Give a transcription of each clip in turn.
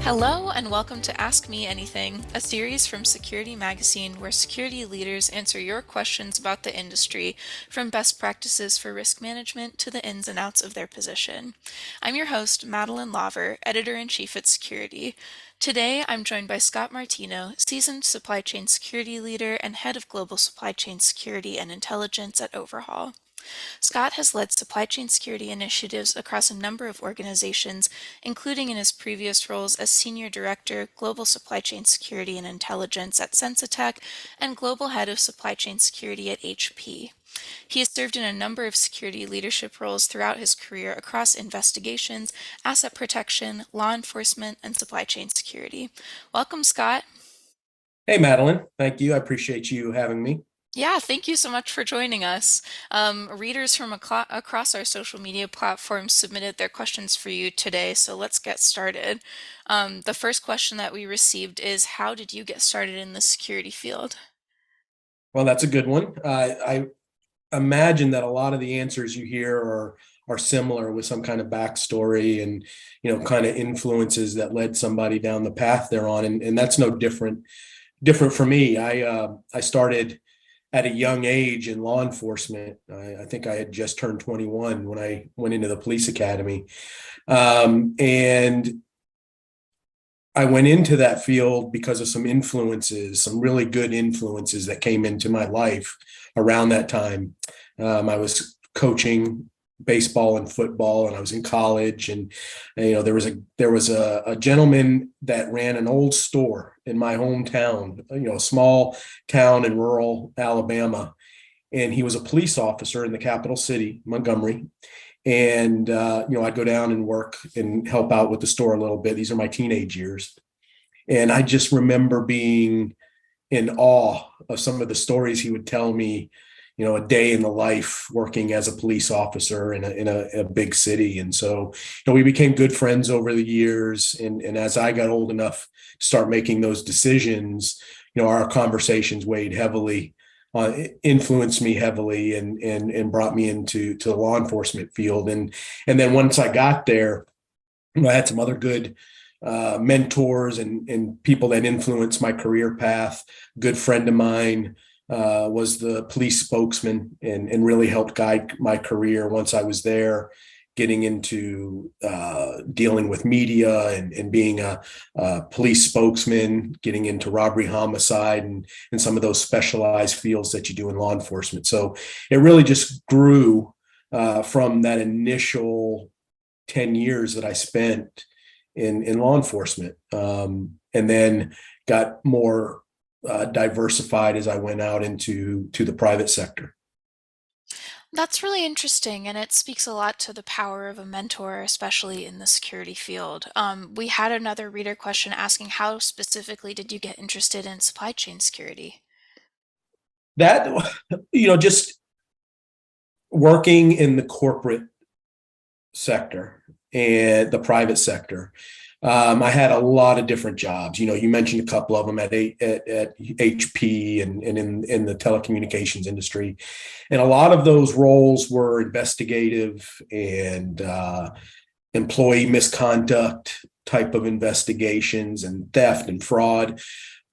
Hello, and welcome to Ask Me Anything, a series from Security Magazine where security leaders answer your questions about the industry, from best practices for risk management to the ins and outs of their position. I'm your host, Madeline Laver, Editor-in-Chief at Security. Today, I'm joined by Scott Martino, seasoned supply chain security leader and head of global supply chain security and intelligence at Overhaul. Scott has led supply chain security initiatives across a number of organizations, including in his previous roles as Senior Director, Global Supply Chain Security and Intelligence at Sensitech and Global Head of Supply Chain Security at HP. He has served in a number of security leadership roles throughout his career across investigations, asset protection, law enforcement, and supply chain security. Welcome, Scott. Hey, Madeline. Thank you. I appreciate you having me. Yeah, thank you so much for joining us. Readers from across our social media platforms submitted their questions for you today, so let's get started. The first question that we received is, how did you get started in the security field? Well, that's a good one. I imagine that a lot of the answers you hear are similar with some kind of backstory and kind of influences that led somebody down the path they're on, and that's no different for me. I started at a young age in law enforcement. I think I had just turned 21 when I went into the police academy, and I went into that field because of some influences, some really good influences that came into my life around that time. I was coaching baseball and football, and I was in college, and there was a gentleman that ran an old store in my hometown, a small town in rural Alabama, and he was a police officer in the capital city, Montgomery. And I'd go down and work and help out with the store a little bit. These are my teenage years, and I just remember being in awe of some of the stories he would tell me. A day in the life working as a police officer in a big city. And so we became good friends over the years, and as I got old enough to start making those decisions, our conversations weighed heavily, influenced me heavily, and brought me into the law enforcement field. And then once I got there, I had some other good mentors and people that influenced my career path. A good friend of mine was the police spokesman, and really helped guide my career once I was there, getting into dealing with media and being a police spokesman, getting into robbery, homicide, and some of those specialized fields that you do in law enforcement. So it really just grew from that initial 10 years that I spent in law enforcement, and then got more diversified as I went out into the private sector. That's really interesting, and it speaks a lot to the power of a mentor, especially in the security field. We had another reader question asking, how specifically did you get interested in supply chain security? That, just working in the corporate sector and the private sector. I had a lot of different jobs. You mentioned a couple of them at HP and in the telecommunications industry, and a lot of those roles were investigative and employee misconduct type of investigations and theft and fraud.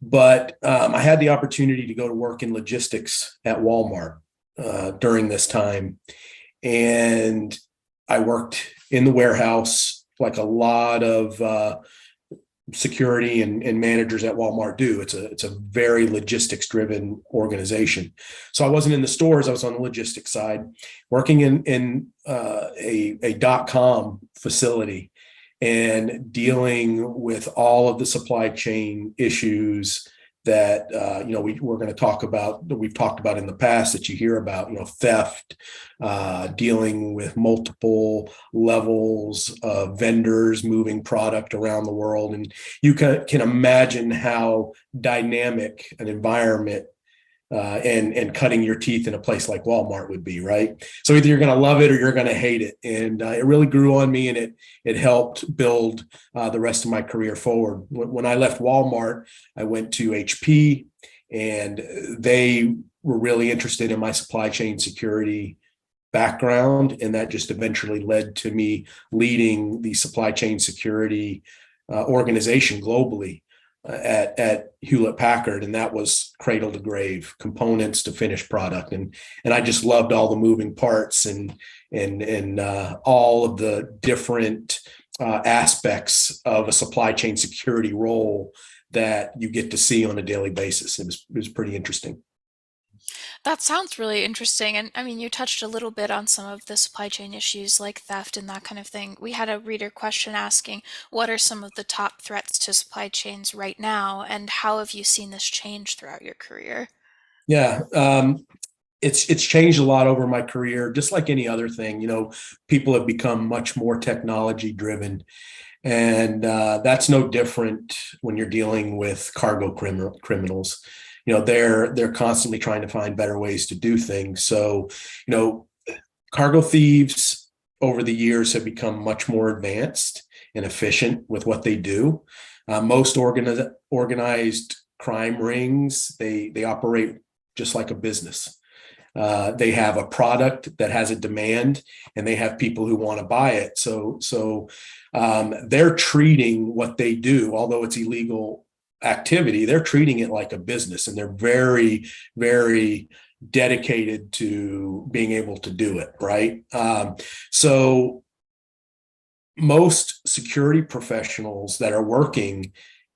But I had the opportunity to go to work in logistics at Walmart during this time, and I worked in the warehouse like a lot of security and managers at Walmart do. It's a very logistics driven organization. So I wasn't in the stores. I was on the logistics side, working in a .com facility and dealing with all of the supply chain issues that we're going to talk about, that we've talked about in the past, that you hear about, theft, dealing with multiple levels of vendors moving product around the world. And you can imagine how dynamic an environment and cutting your teeth in a place like Walmart would be, right? So either you're going to love it or you're going to hate it. And it really grew on me, and it helped build the rest of my career forward. When I left Walmart, I went to HP, and they were really interested in my supply chain security background, and that just eventually led to me leading the supply chain security organization globally at Hewlett Packard, and that was cradle to grave, components to finished product, and I just loved all the moving parts and all of the different aspects of a supply chain security role that you get to see on a daily basis. It was pretty interesting. That sounds really interesting. And I mean, you touched a little bit on some of the supply chain issues like theft and that kind of thing. We had a reader question asking, what are some of the top threats to supply chains right now, and how have you seen this change throughout your career? Yeah, it's changed a lot over my career, just like any other thing. People have become much more technology driven, and that's no different when you're dealing with cargo criminals. They're constantly trying to find better ways to do things. So, you know, cargo thieves over the years have become much more advanced and efficient with what they do. Most organized crime rings, they operate just like a business. They have a product that has a demand, and they have people who want to buy it. So they're treating what they do, although it's illegal activity, they're treating it like a business, and they're very, very dedicated to being able to do it right. So most security professionals that are working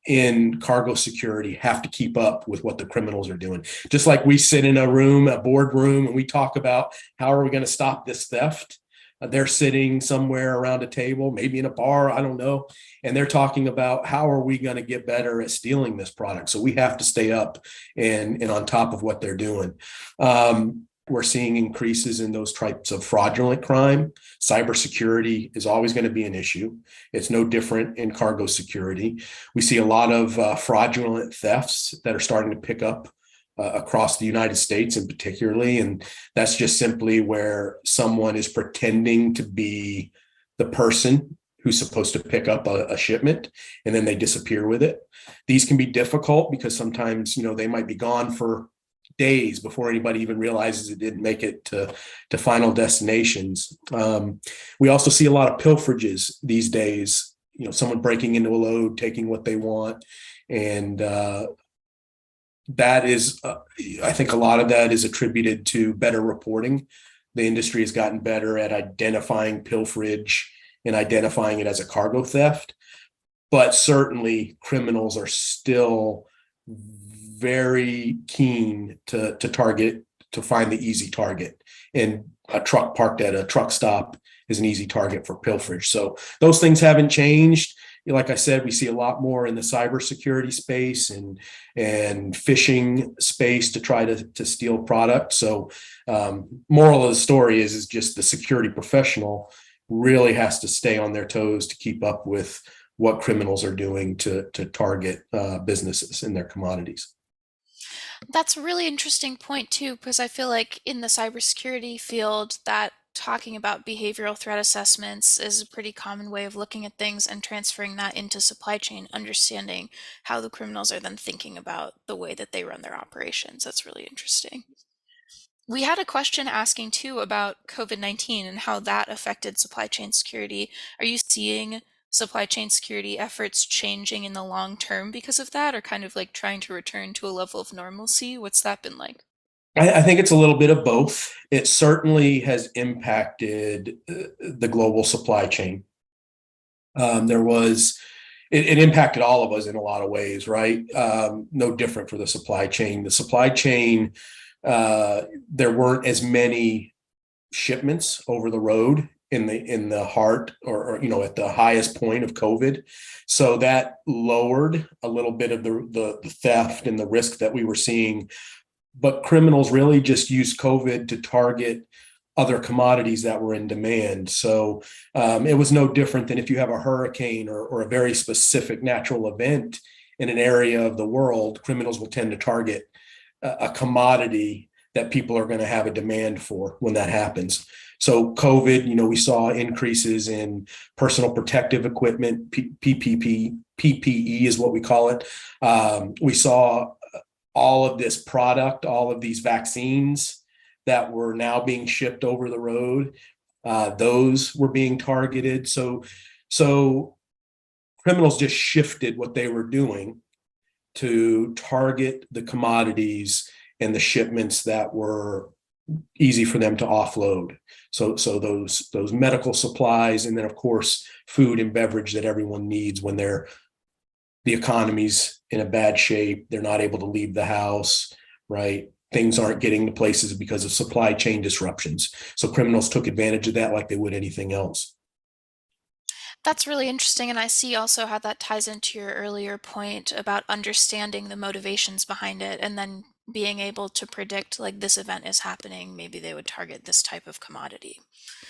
in cargo security have to keep up with what the criminals are doing. Just like we sit in a boardroom, and we talk about how are we going to stop this theft. They're sitting somewhere around a table, maybe in a bar, I don't know, and they're talking about how are we going to get better at stealing this product. So we have to stay up and on top of what they're doing. We're seeing increases in those types of fraudulent crime. Cybersecurity is always going to be an issue. It's no different in cargo security. We see a lot of fraudulent thefts that are starting to pick up across the United States, and particularly, and that's just simply where someone is pretending to be the person who's supposed to pick up a shipment, and then they disappear with it. These can be difficult because sometimes they might be gone for days before anybody even realizes it didn't make it to final destinations. We also see a lot of pilferages these days. Someone breaking into a load, taking what they want, and that is, I think a lot of that is attributed to better reporting. The industry has gotten better at identifying pilferage and identifying it as a cargo theft, but certainly criminals are still very keen to target, to find the easy target. And a truck parked at a truck stop is an easy target for pilferage. So those things haven't changed. Like I said, we see a lot more in the cybersecurity space and phishing space to try to steal product. So moral of the story is just the security professional really has to stay on their toes to keep up with what criminals are doing to target businesses and their commodities. That's a really interesting point too, because I feel like in the cybersecurity field, that talking about behavioral threat assessments is a pretty common way of looking at things and transferring that into supply chain, understanding how the criminals are then thinking about the way that they run their operations. That's really interesting. We had a question asking too about COVID-19 and how that affected supply chain security. Are you seeing supply chain security efforts changing in the long term because of that, or kind of like trying to return to a level of normalcy? What's that been like? I think it's a little bit of both. It certainly has impacted the global supply chain. There was it impacted all of us in a lot of ways, right? No different for the supply chain. The supply chain, there weren't as many shipments over the road in the heart or at the highest point of COVID. So that lowered a little bit of the theft and the risk that we were seeing. But criminals really just used COVID to target other commodities that were in demand. So it was no different than if you have a hurricane or a very specific natural event in an area of the world, criminals will tend to target a commodity that people are going to have a demand for when that happens. So COVID, we saw increases in personal protective equipment, PPE is what we call it. We saw all of this product, all of these vaccines that were now being shipped over the road, those were being targeted. So criminals just shifted what they were doing to target the commodities and the shipments that were easy for them to offload. So those medical supplies, and then of course food and beverage that everyone needs when the economy's in a bad shape, they're not able to leave the house, right? Things aren't getting to places because of supply chain disruptions. So criminals took advantage of that like they would anything else. That's really interesting, and I see also how that ties into your earlier point about understanding the motivations behind it and then being able to predict like this event is happening, maybe they would target this type of commodity.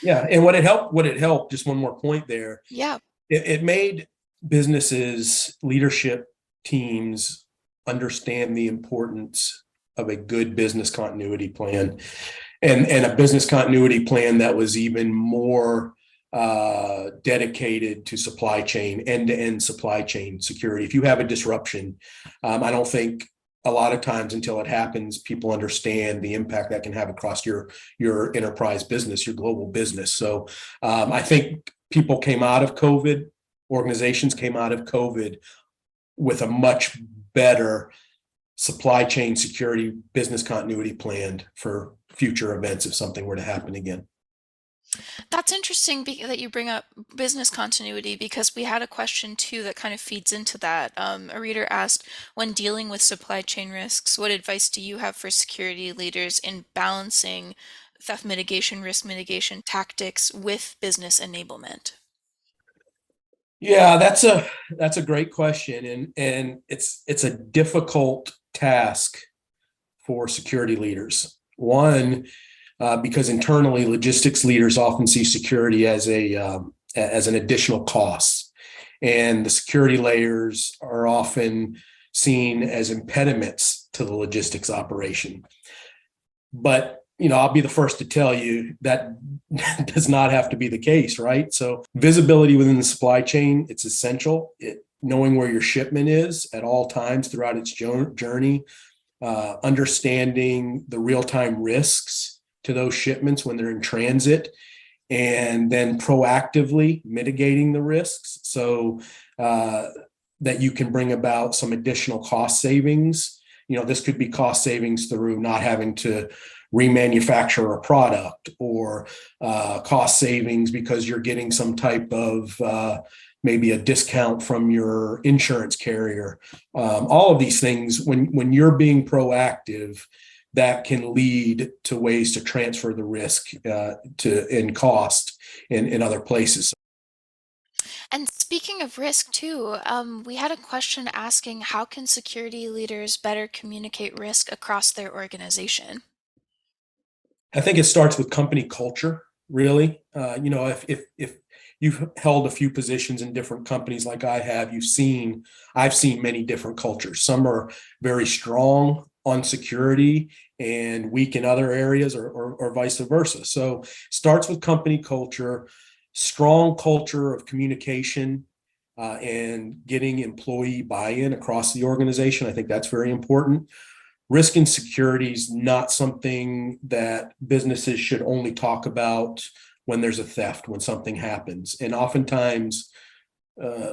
Yeah, and what it helped, just one more point there, Yeah. it made businesses, leadership teams understand the importance of a good business continuity plan, and a business continuity plan that was even more dedicated to supply chain, end-to-end supply chain security. If you have a disruption, I don't think a lot of times until it happens, people understand the impact that can have across your enterprise business, your global business. So I think people came out of COVID, organizations came out of COVID with a much better supply chain security business continuity planned for future events if something were to happen again. That's interesting that you bring up business continuity because we had a question too that kind of feeds into that. A reader asked, when dealing with supply chain risks, what advice do you have for security leaders in balancing theft mitigation, risk mitigation tactics with business enablement? Yeah, that's a great question, and it's a difficult task for security leaders. One, because internally, logistics leaders often see security as an additional cost, and the security layers are often seen as impediments to the logistics operation. But I'll be the first to tell you that does not have to be the case, right? So visibility within the supply chain, it's essential. Knowing where your shipment is at all times throughout its journey, understanding the real-time risks to those shipments when they're in transit, and then proactively mitigating the risks so that you can bring about some additional cost savings. This could be cost savings through not having to remanufacture a product, or cost savings because you're getting some type of maybe a discount from your insurance carrier. All of these things, when you're being proactive, that can lead to ways to transfer the risk in cost in other places. And speaking of risk too, we had a question asking how can security leaders better communicate risk across their organization? I think it starts with company culture, really. If you've held a few positions in different companies like I have, I've seen many different cultures. Some are very strong on security and weak in other areas, or vice versa. So starts with company culture, strong culture of communication, and getting employee buy-in across the organization. I think that's very important. Risk and security is not something that businesses should only talk about when there's a theft, when something happens. And oftentimes,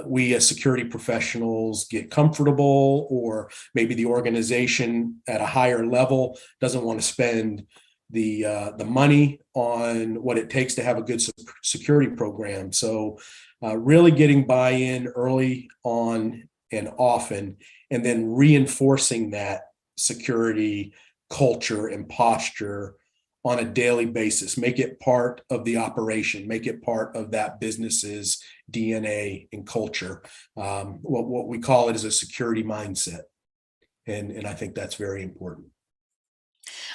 we as security professionals get comfortable, or maybe the organization at a higher level doesn't want to spend the money on what it takes to have a good security program. So really getting buy-in early on and often, and then reinforcing that security culture and posture on a daily basis. Make it part of the operation, make it part of that business's DNA and culture. What we call it is a security mindset. And I think that's very important.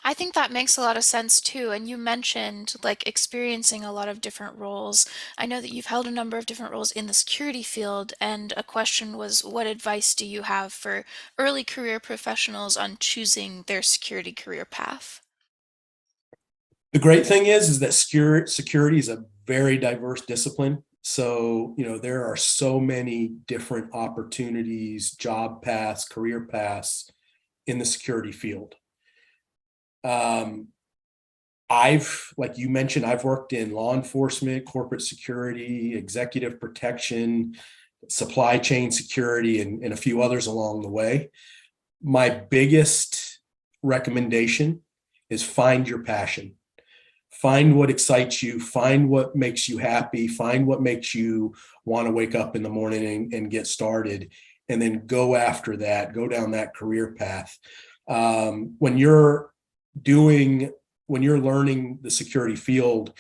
I think that makes a lot of sense too. And you mentioned like experiencing a lot of different roles. I know that you've held a number of different roles in the security field, and a question was, what advice do you have for early career professionals on choosing their security career path? The great thing is that security is a very diverse discipline. So, there are so many different opportunities, job paths, career paths in the security field. Um, like you mentioned, I've worked in law enforcement, corporate security, executive protection, supply chain security, and a few others along the way. My biggest recommendation is find your passion. Find what excites you, find what makes you happy, find what makes you want to wake up in the morning and get started, and then go after that, go down that career path. When you're learning the security field,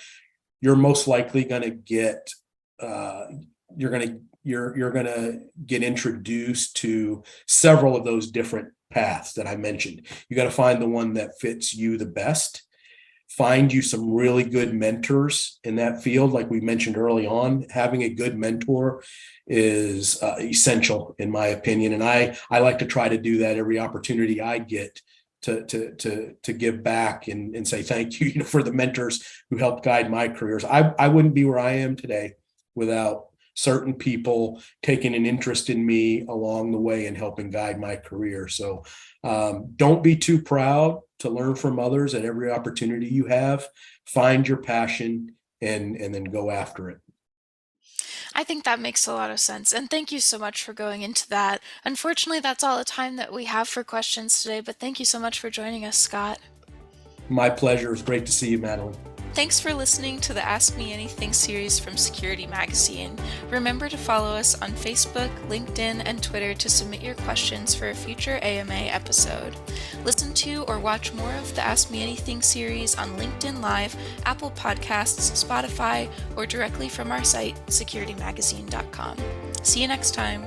you're most likely going to get you're going to get introduced to several of those different paths that I mentioned. You got to find the one that fits you the best. Find you some really good mentors in that field. Like we mentioned early on, having a good mentor is essential in my opinion. And I like to try to do that every opportunity I get to give back and say thank you, for the mentors who helped guide my careers. I wouldn't be where I am today without certain people taking an interest in me along the way and helping guide my career. So don't be too proud to learn from others at every opportunity you have. Find your passion and then go after it. I think that makes a lot of sense, and thank you so much for going into that. Unfortunately, that's all the time that we have for questions today, but thank you so much for joining us, Scott. My pleasure. It's great to see you, Madeline. Thanks for listening to the Ask Me Anything series from Security Magazine. Remember to follow us on Facebook, LinkedIn, and Twitter to submit your questions for a future AMA episode. Listen to or watch more of the Ask Me Anything series on LinkedIn Live, Apple Podcasts, Spotify, or directly from our site, securitymagazine.com. See you next time.